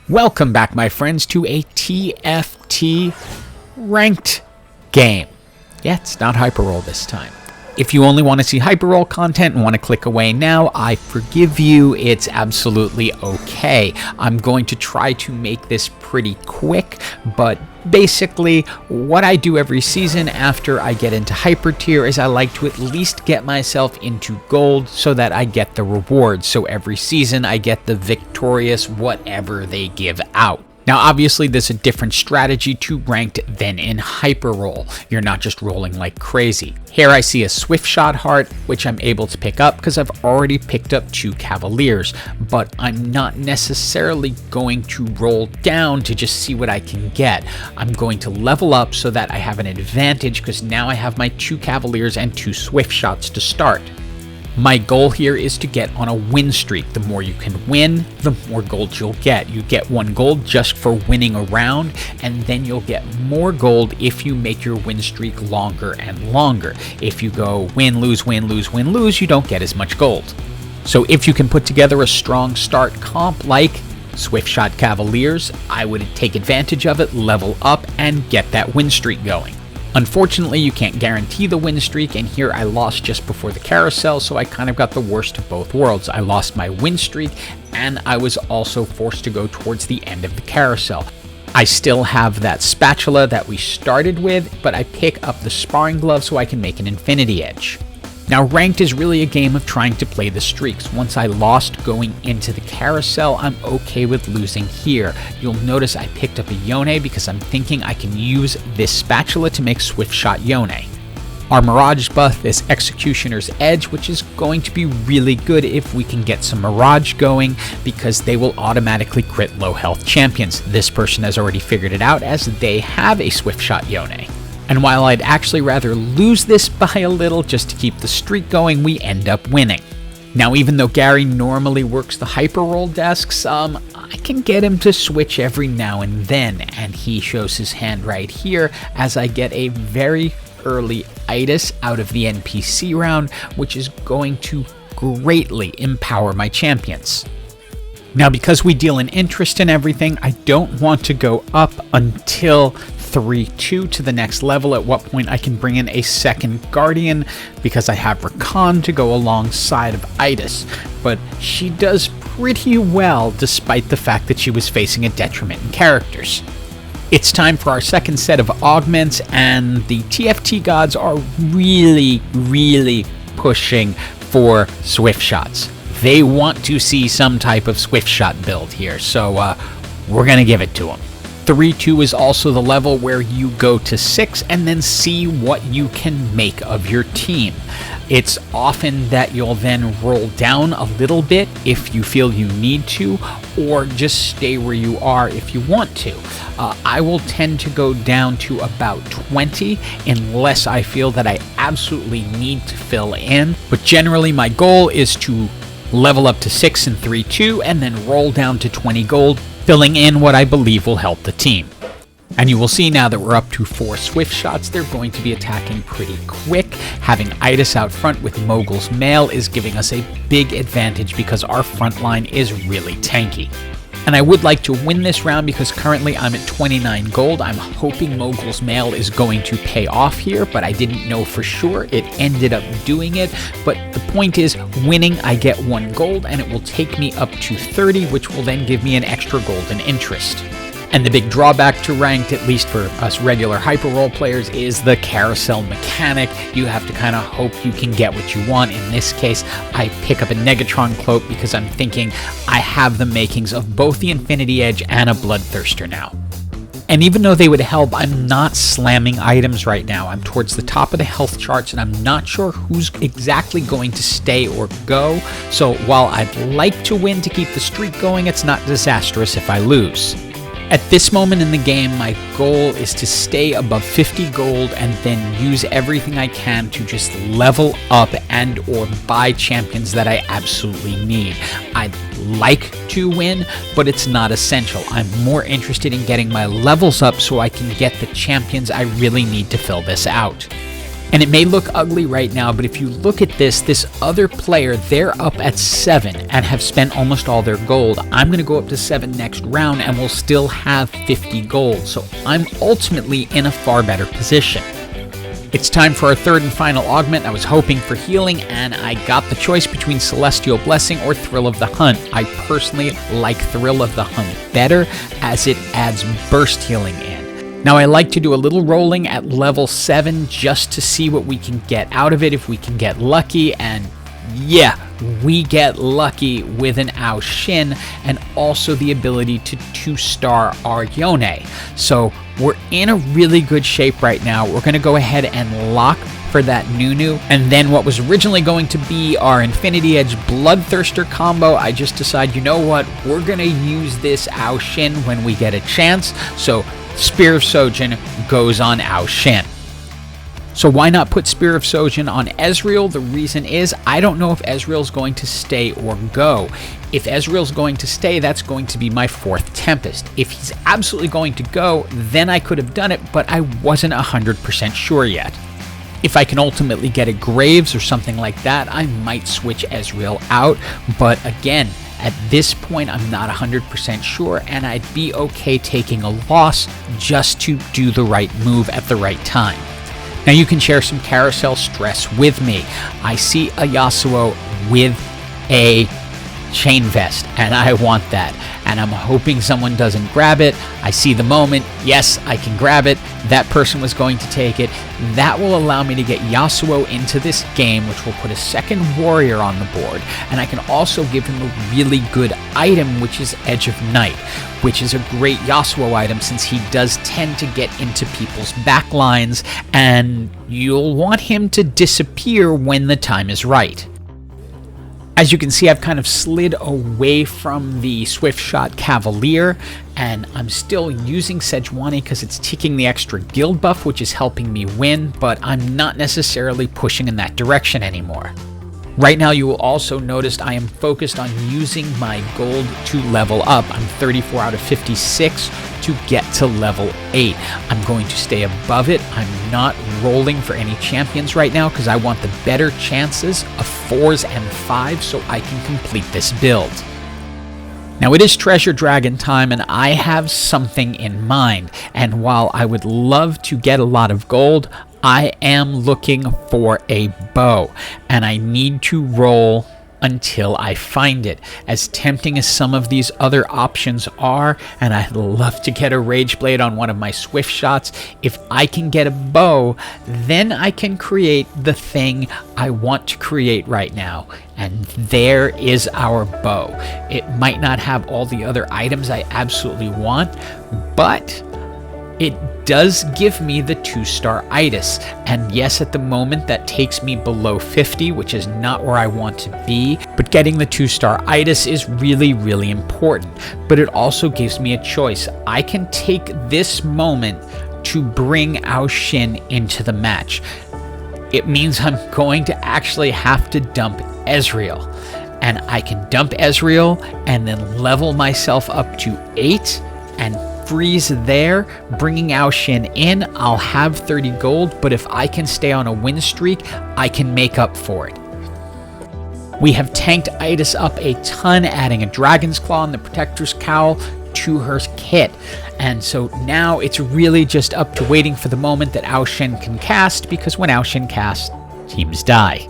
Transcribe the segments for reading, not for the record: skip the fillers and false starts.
Welcome back, my friends, to a TFT ranked game. Yeah, it's not Hyperroll this time. If you only want to see Hyperroll content and want to click away now, I forgive you. It's absolutely okay. I'm going to try to make this pretty quick, but basically what I do every season after I get into Hyper Tier is I like to at least get myself into Gold so that I get the rewards. So every season I get the victorious whatever they give out. Now, obviously, there's a different strategy to ranked than in Hyperroll. You're not just rolling like crazy. Here I see a Swiftshot heart, which I'm able to pick up because I've already picked up 2 Cavaliers, but I'm not necessarily going to roll down to just see what I can get. I'm going to level up so that I have an advantage because now I have my 2 Cavaliers and 2 Swiftshots to start. My goal here is to get on a win streak. The more you can win, the more gold you'll get. You get 1 gold just for winning a round, and then you'll get more gold if you make your win streak longer and longer. If you go win, lose, win, lose, win, lose, you don't get as much gold. So if you can put together a strong start comp like Swiftshot Cavaliers, I would take advantage of it, level up, and get that win streak going. Unfortunately, you can't guarantee the win streak, and here I lost just before the carousel, so I kind of got the worst of both worlds. I lost my win streak, and I was also forced to go towards the end of the carousel. I still have that spatula that we started with, but I pick up the sparring glove so I can make an infinity edge. Now, ranked is really a game of trying to play the streaks. Once I lost going into the carousel, I'm okay with losing here. You'll notice I picked up a Yone because I'm thinking I can use this spatula to make Swiftshot Yone. Our Mirage buff is Executioner's Edge, which is going to be really good if we can get some Mirage going because they will automatically crit low health champions. This person has already figured it out as they have a Swiftshot Yone. And while I'd actually rather lose this by a little just to keep the streak going, we end up winning. Now, even though Gary normally works the Hyperroll desks, I can get him to switch every now and then, and he shows his hand right here as I get a very early itis out of the NPC round, which is going to greatly empower my champions. Now, because we deal in interest in everything, I don't want to go up until 3-2 to the next level, at what point I can bring in a second Guardian because I have Rakan to go alongside of Itis, but she does pretty well despite the fact that she was facing a detriment in characters. It's time for our second set of augments, and the TFT gods are really pushing for Swiftshots. They want to see some type of Swiftshot build here, so we're gonna give it to them. 3-2 is also the level where you go to 6 and then see what you can make of your team. It's often that you'll then roll down a little bit if you feel you need to, or just stay where you are if you want to. I will tend to go down to about 20 unless I feel that I absolutely need to fill in, but generally my goal is to level up to 6 in 3-2 and then roll down to 20 gold, filling in what I believe will help the team. And you will see now that we're up to 4 Swiftshots, they're going to be attacking pretty quick. Having Itis out front with Mogul's Mail is giving us a big advantage because our front line is really tanky. And I would like to win this round because currently I'm at 29 gold. I'm hoping Mogul's Mail is going to pay off here, but I didn't know for sure. It ended up doing it. But the point is, winning, I get 1 gold, and it will take me up to 30, which will then give me an extra gold in interest. And the big drawback to ranked, at least for us regular Hyperroll players, is the carousel mechanic. You have to kind of hope you can get what you want. In this case, I pick up a Negatron cloak because I'm thinking I have the makings of both the Infinity Edge and a Bloodthirster now. And even though they would help, I'm not slamming items right now. I'm towards the top of the health charts, and I'm not sure who's exactly going to stay or go. So while I'd like to win to keep the streak going, it's not disastrous if I lose. At this moment in the game, my goal is to stay above 50 gold and then use everything I can to just level up and or buy champions that I absolutely need. I'd like to win, but it's not essential. I'm more interested in getting my levels up so I can get the champions I really need to fill this out. And it may look ugly right now, but if you look at this other player, they're up at 7 and have spent almost all their gold. I'm going to go up to 7 next round and we'll still have 50 gold. So I'm ultimately in a far better position. It's time for our third and final augment. I was hoping for healing, and I got the choice between Celestial Blessing or Thrill of the Hunt. I personally like Thrill of the Hunt better, as it adds burst healing in. Now I like to do a little rolling at level 7 just to see what we can get out of it, if we can get lucky, and yeah, we get lucky with an Ao Shin and also the ability to 2-star our Yone. So we're in a really good shape right now. We're going to go ahead and lock for that Nunu, and then what was originally going to be our Infinity Edge Bloodthirster combo, I just decided, you know what, we're going to use this Ao Shin when we get a chance. So Spear of Sojin goes on Ao Shin. So why not put Spear of Sojin on Ezreal? The reason is I don't know if Ezreal's going to stay or go. If Ezreal's going to stay, that's going to be my 4th Tempest. If he's absolutely going to go, then I could have done it, but I wasn't 100% sure yet. If I can ultimately get a Graves or something like that, I might switch Ezreal out, but again, at this point, I'm not 100% sure, and I'd be okay taking a loss just to do the right move at the right time. Now you can share some carousel stress with me. I see a Yasuo with a chain vest, and I want that. And I'm hoping someone doesn't grab it. I see the moment. Yes, I can grab it. That person was going to take it. That will allow me to get Yasuo into this game, which will put a second warrior on the board. And I can also give him a really good item, which is Edge of Night, which is a great Yasuo item since he does tend to get into people's back lines, and you'll want him to disappear when the time is right. As you can see, I've kind of slid away from the Swiftshot Cavalier, and I'm still using Sejuani because it's ticking the extra guild buff, which is helping me win, but I'm not necessarily pushing in that direction anymore. Right now, you will also notice I am focused on using my gold to level up. I'm 34 out of 56 to get to level 8. I'm going to stay above it. I'm not rolling for any champions right now because I want the better chances of 4s and 5s so I can complete this build. Now it is Treasure Dragon time, and I have something in mind, and while I would love to get a lot of gold, I am looking for a bow, and I need to roll until I find it. As tempting as some of these other options are, and I'd love to get a Rage Blade on one of my Swift Shots, if I can get a bow, then I can create the thing I want to create right now. And there is our bow. It might not have all the other items I absolutely want, but it does give me the 2-star itis, and yes, at the moment that takes me below 50, which is not where I want to be, but getting the 2-star itis is really, really important. But it also gives me a choice. I can take this moment to bring Ao Shin into the match. It means I'm going to actually have to dump Ezreal, and I can dump Ezreal and then level myself up to 8 and freeze there, bringing Ao Shin in. I'll have 30 gold, but if I can stay on a win streak, I can make up for it. We have tanked Itis up a ton, adding a Dragon's Claw and the Protector's Cowl to her kit. And so now it's really just up to waiting for the moment that Ao Shin can cast, because when Ao Shin casts, teams die.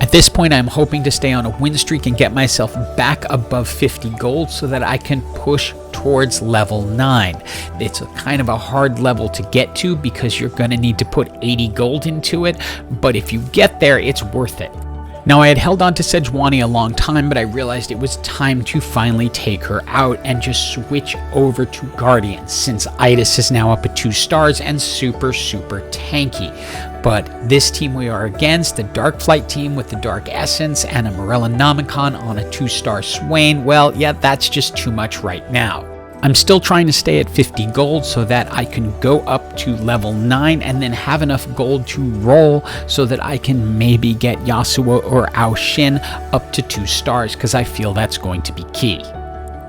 At this point, I'm hoping to stay on a win streak and get myself back above 50 gold so that I can push towards level 9. It's a kind of a hard level to get to because you're going to need to put 80 gold into it, but if you get there, it's worth it. Now, I had held on to Sejuani a long time, but I realized it was time to finally take her out and just switch over to Guardian, since Itis is now up at 2 stars and super tanky. But this team we are against, the Dark Flight team with the Dark Essence and a Morellonomicon on a 2-star Swain, well, yeah, that's just too much right now. I'm still trying to stay at 50 gold so that I can go up to level 9 and then have enough gold to roll so that I can maybe get Yasuo or Ao Shin up to 2 stars, because I feel that's going to be key.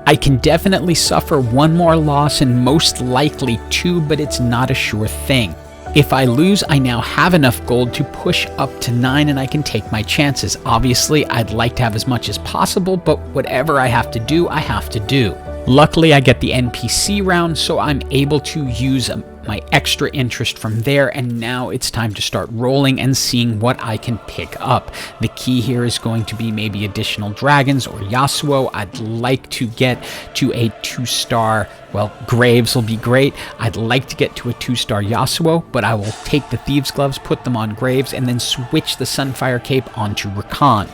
I can definitely suffer one more loss and most likely 2, but it's not a sure thing. If I lose, I now have enough gold to push up to 9 and I can take my chances. Obviously, I'd like to have as much as possible, but whatever I have to do, I have to do. Luckily, I get the NPC round, so I'm able to use my extra interest from there, and now it's time to start rolling and seeing what I can pick up. The key here is going to be maybe additional dragons or Yasuo. I'd like to get to a 2-star, well, Graves will be great. I'd like to get to a 2-star Yasuo, but I will take the Thieves' Gloves, put them on Graves, and then switch the Sunfire Cape onto Rakan.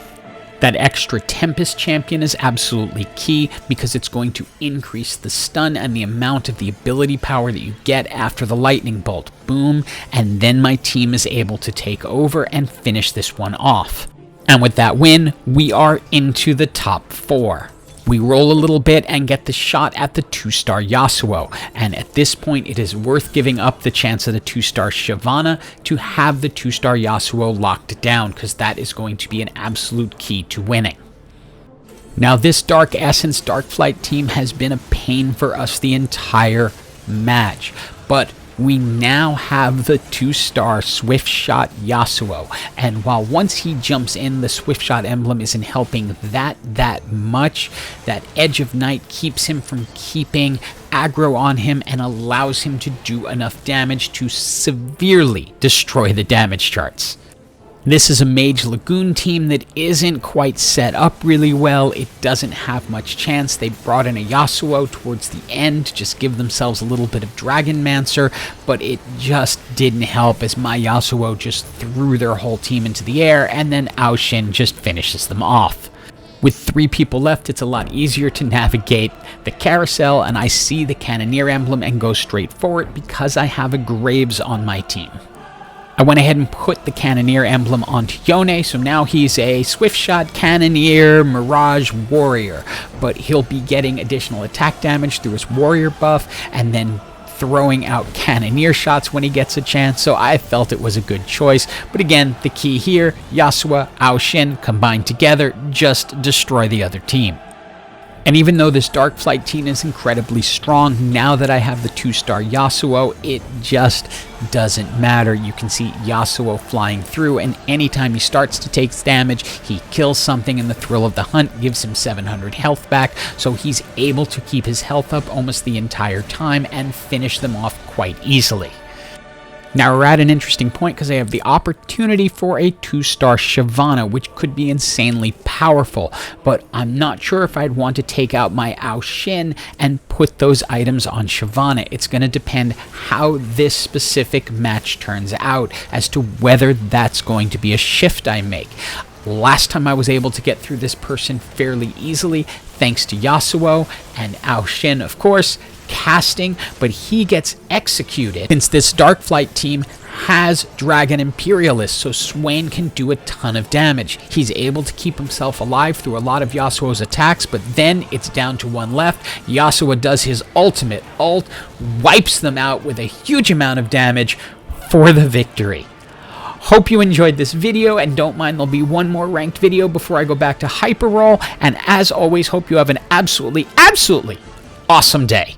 That extra Tempest champion is absolutely key because it's going to increase the stun and the amount of the ability power that you get after the lightning bolt. Boom, and then my team is able to take over and finish this one off. And with that win, we are into the top 4. We roll a little bit and get the shot at the 2-star Yasuo, and at this point it is worth giving up the chance of the 2-star Shyvana to have the 2-star Yasuo locked down, because that is going to be an absolute key to winning. Now this Dark Essence Dark Flight team has been a pain for us the entire match, but we now have the 2-star Swiftshot Yasuo, and while once he jumps in, the Swiftshot emblem isn't helping that much. That Edge of Night keeps him from keeping aggro on him and allows him to do enough damage to severely destroy the damage charts. This is a Mage Lagoon team that isn't quite set up really well. It doesn't have much chance. They brought in a Yasuo towards the end to just give themselves a little bit of dragonmancer, but it just didn't help as my Yasuo just threw their whole team into the air, and then Aoshin just finishes them off. With 3 people left, it's a lot easier to navigate the carousel, and I see the Cannoneer emblem and go straight for it because I have a Graves on my team. I went ahead and put the Cannoneer emblem onto Yone, so now he's a Swiftshot Cannoneer Mirage Warrior, but he'll be getting additional attack damage through his Warrior buff, and then throwing out Cannoneer shots when he gets a chance, so I felt it was a good choice. But again, the key here, Yasuo, Aoshin combined together, just destroy the other team. And even though this Dark Flight team is incredibly strong, now that I have the 2-star Yasuo, it just doesn't matter. You can see Yasuo flying through, and anytime he starts to take damage, he kills something, and the thrill of the hunt gives him 700 health back, so he's able to keep his health up almost the entire time and finish them off quite easily. Now we're at an interesting point because I have the opportunity for a 2-star Shyvana, which could be insanely powerful, but I'm not sure if I'd want to take out my Aoshin and put those items on Shyvana. It's going to depend how this specific match turns out as to whether that's going to be a shift I make. Last time I was able to get through this person fairly easily thanks to Yasuo and Aoshin, of course, casting, but he gets executed since this Dark Flight team has Dragon Imperialist, so Swain can do a ton of damage. He's able to keep himself alive through a lot of Yasuo's attacks, but then it's down to 1 left. Yasuo does his ultimate ult, wipes them out with a huge amount of damage for the victory. Hope you enjoyed this video, and don't mind there'll be one more ranked video before I go back to Hyperroll, and as always, hope you have an absolutely awesome day.